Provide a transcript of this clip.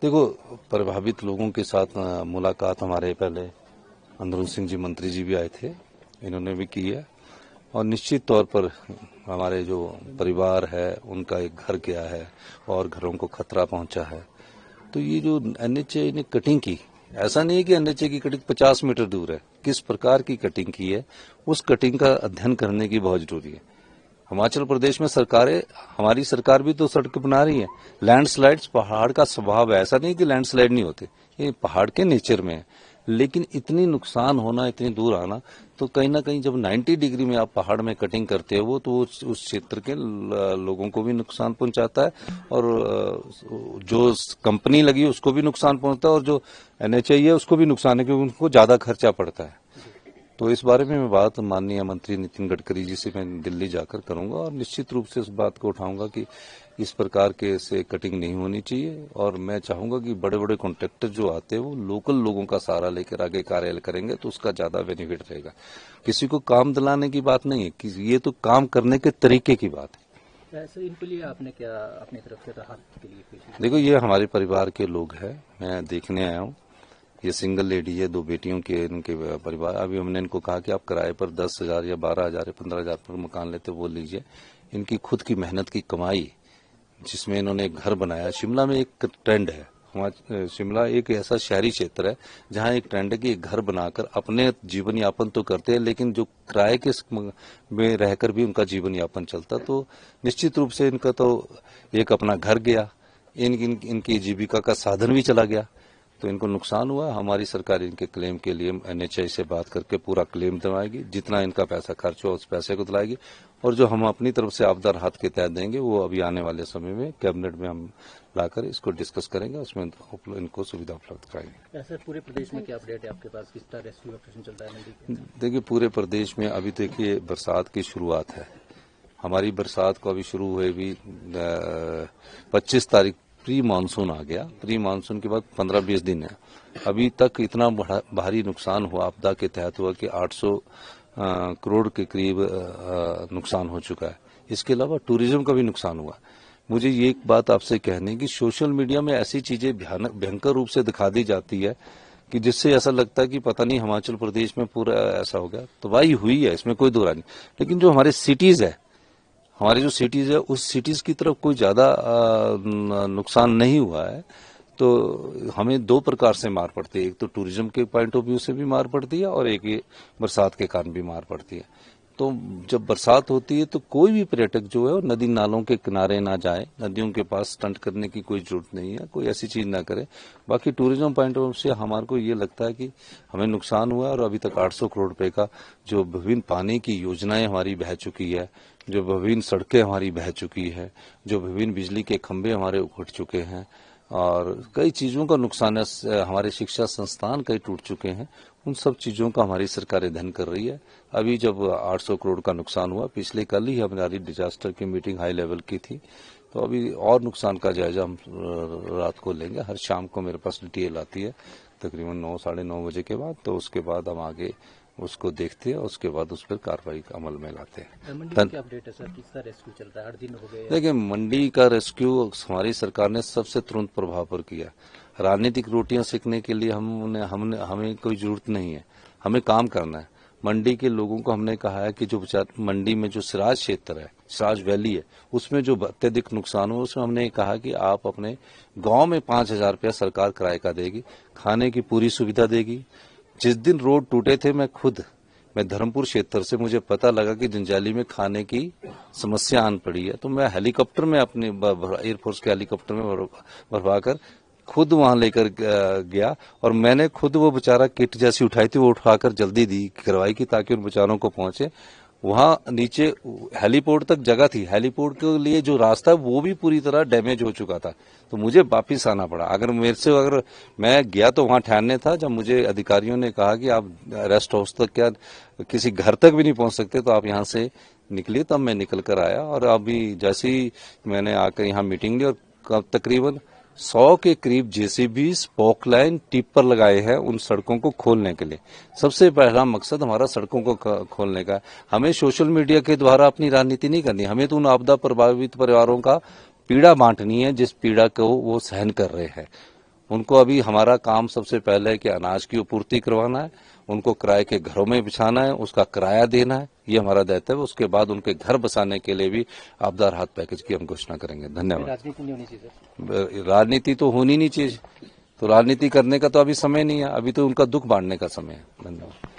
देखो, प्रभावित लोगों के साथ मुलाकात हमारे पहले अंदरून सिंह जी मंत्री जी भी आए थे, इन्होंने भी की है। और निश्चित तौर पर हमारे जो परिवार है उनका एक घर गया है और घरों को खतरा पहुंचा है। तो ये जो एनएचए ने कटिंग की, ऐसा नहीं है कि एनएचए की कटिंग 50 मीटर दूर है, किस प्रकार की कटिंग की है उस कटिंग का अध्ययन करने की बहुत जरूरी है। हिमाचल प्रदेश में सरकारें, हमारी सरकार भी तो सड़क बना रही है। लैंडस्लाइड्स पहाड़ का स्वभाव है, ऐसा नहीं कि लैंडस्लाइड नहीं होते, ये पहाड़ के नेचर में है। लेकिन इतनी नुकसान होना, इतनी दूर आना, तो कहीं ना कहीं जब 90 डिग्री में आप पहाड़ में कटिंग करते हो तो उस क्षेत्र के लोगों को भी नुकसान पहुंचाता है और जो कंपनी लगी उसको भी नुकसान पहुंचता है और जो एनएचए है उसको भी नुकसान है क्योंकि उनको ज्यादा खर्चा पड़ता है। तो इस बारे में मैं बात माननीय मंत्री नितिन गडकरी जी से मैं दिल्ली जाकर करूंगा और निश्चित रूप से इस बात को उठाऊंगा कि इस प्रकार के से कटिंग नहीं होनी चाहिए। और मैं चाहूंगा कि बड़े बड़े कॉन्ट्रैक्टर जो आते हैं वो लोकल लोगों का सहारा लेकर आगे कार्य करेंगे तो उसका ज्यादा बेनिफिट रहेगा। किसी को काम दिलाने की बात नहीं है कि ये तो काम करने के तरीके की बात है। ऐसे इनके लिए आपने क्या अपनी तरफ से राहत के लिए पेश किया? देखो, ये हमारे परिवार के लोग हैं, मैं देखने आया हूँ। ये सिंगल लेडी है, 2 बेटियों के इनके परिवार। अभी हमने इनको कहा कि आप किराए पर 10,000 या 12,000 या 15,000 पर मकान लेते वो लीजिए। इनकी खुद की मेहनत की कमाई जिसमें इन्होंने एक घर बनाया। शिमला में एक ट्रेंड है, शिमला एक ऐसा शहरी क्षेत्र है जहां एक ट्रेंड है कि एक घर बनाकर अपने जीवन यापन तो करते हैं लेकिन जो किराए के में रहकर भी उनका जीवन यापन चलता। तो निश्चित रूप से इनका तो एक अपना घर गया, इनकी जीविका का साधन भी चला गया, तो इनको नुकसान हुआ। हमारी सरकार इनके क्लेम के लिए एनएचए से बात करके पूरा क्लेम दिलवाएगी, जितना इनका पैसा खर्च हो उस पैसे को दिलाएगी और जो हम अपनी तरफ से आपदा राहत के तहत देंगे वो अभी आने वाले समय में कैबिनेट में हम लाकर इसको डिस्कस करेंगे, उसमें इनको सुविधा उपलब्ध कराएंगे। ऐसे पूरे प्रदेश में क्या अपडेट है आपके पास, किस तरह रेस्क्यू ऑपरेशन चल रहा है? देखिए, पूरे प्रदेश में अभी देखिए बरसात की शुरुआत है। हमारी बरसात को अभी शुरू हुए भी 25 तारीख प्री मानसून आ गया। प्री मानसून के बाद 15-20 दिन है। अभी तक इतना भारी नुकसान हुआ, आपदा के तहत हुआ कि 800 करोड़ के करीब नुकसान हो चुका है। इसके अलावा टूरिज्म का भी नुकसान हुआ। मुझे ये एक बात आपसे कहनी है कि सोशल मीडिया में ऐसी चीजें भयंकर रूप से दिखा दी जाती है कि जिससे ऐसा लगता है कि पता नहीं हिमाचल प्रदेश में पूरा ऐसा हो गया। तबाही हुई है, इसमें कोई दो राय नहीं, लेकिन जो हमारे सिटीज है, हमारी जो सिटीज है उस सिटीज की तरफ कोई ज्यादा नुकसान नहीं हुआ है। तो हमें 2 प्रकार से मार पड़ती है, एक तो टूरिज्म के पॉइंट ऑफ व्यू से भी मार पड़ती है और एक ये बरसात के कारण भी मार पड़ती है। तो जब बरसात होती है तो कोई भी पर्यटक जो है वो नदी नालों के किनारे ना जाए, नदियों के पास स्टंट करने की कोई जरूरत नहीं है, कोई ऐसी चीज ना करे। बाकी टूरिज्म पॉइंट ऑफ व्यू से हमारे को ये लगता है कि हमें नुकसान हुआ और अभी तक 800 करोड़ रुपए का जो विभिन्न पानी की योजनाएं हमारी बह चुकी है, जो विभिन्न सड़कें हमारी बह चुकी है, जो विभिन्न बिजली के खंभे हमारे उखड़ चुके हैं और कई चीजों का नुकसान है, हमारे शिक्षा संस्थान कई टूट चुके हैं, उन सब चीजों का हमारी सरकार अध्ययन कर रही है। अभी जब 800 करोड़ का नुकसान हुआ, पिछले कल ही हमारी डिजास्टर की मीटिंग हाई लेवल की थी, तो अभी और नुकसान का जायजा हम रात को लेंगे। हर शाम को मेरे पास डिटेल आती है तकरीबन 9 साढ़े 9 बजे के बाद, तो उसके बाद हम आगे उसको देखते हैं, उसके बाद उस पर कार्रवाई अमल में लाते हैं। मंडी का क्या अपडेट है सर, किस तरह रेस्क्यू चल रहा है? 8 दिन हो गए। देखिए, मंडी का रेस्क्यू हमारी सरकार ने सबसे तुरंत प्रभाव पर किया। राजनीतिक रोटियां सेकने के लिए हमें कोई जरूरत नहीं है, हमें काम करना है। मंडी के लोगों को हमने कहा है कि जो मंडी में जो सिराज क्षेत्र है, सिराज वैली है, उसमें जो अत्यधिक नुकसान हुआ उसमें हमने कहा कि आप अपने गांव में 5,000 रुपया सरकार किराए का देगी, खाने की पूरी सुविधा देगी। जिस दिन रोड टूटे थे मैं धर्मपुर क्षेत्र से, मुझे पता लगा कि जंजाली में खाने की समस्या आन पड़ी है, तो मैं हेलीकॉप्टर में अपने एयरफोर्स के हेलीकॉप्टर में भरवा कर खुद वहां लेकर गया और मैंने खुद वो बेचारा किट जैसी उठाई थी वो उठाकर जल्दी दी करवाई की ताकि उन बेचारों को पहुंचे। वहां नीचे हेलीपोर्ट तक जगह थी, हेलीपोर्ट के लिए जो रास्ता वो भी पूरी तरह डैमेज हो चुका था, तो मुझे वापिस आना पड़ा। अगर मैं गया तो वहां ठहरने था, जब मुझे अधिकारियों ने कहा कि आप रेस्ट हाउस तक क्या किसी घर तक भी नहीं पहुंच सकते तो आप यहाँ से निकलिए, तब मैं निकल कर आया। और अभी जैसे ही मैंने आकर यहाँ मीटिंग ली और तकरीबन 100 के करीब जेसीबी, स्पोक लाइन, टिप्पर लगाए हैं उन सड़कों को खोलने के लिए। सबसे पहला मकसद हमारा सड़कों को खोलने का है। हमें सोशल मीडिया के द्वारा अपनी राजनीति नहीं करनी, हमें तो उन आपदा प्रभावित परिवारों का पीड़ा बांटनी है जिस पीड़ा को वो सहन कर रहे हैं। उनको अभी हमारा काम सबसे पहले है कि अनाज की आपूर्ति करवाना है, उनको किराए के घरों में बिछाना है, उसका किराया देना है, ये हमारा दायित्व है। उसके बाद उनके घर बसाने के लिए भी आपदा राहत पैकेज की हम घोषणा करेंगे। धन्यवाद। राजनीति नहीं होनी चाहिए सर। राजनीति तो होनी नहीं चाहिए, तो राजनीति करने का तो अभी समय नहीं है, अभी तो उनका दुख बांटने का समय है। धन्यवाद।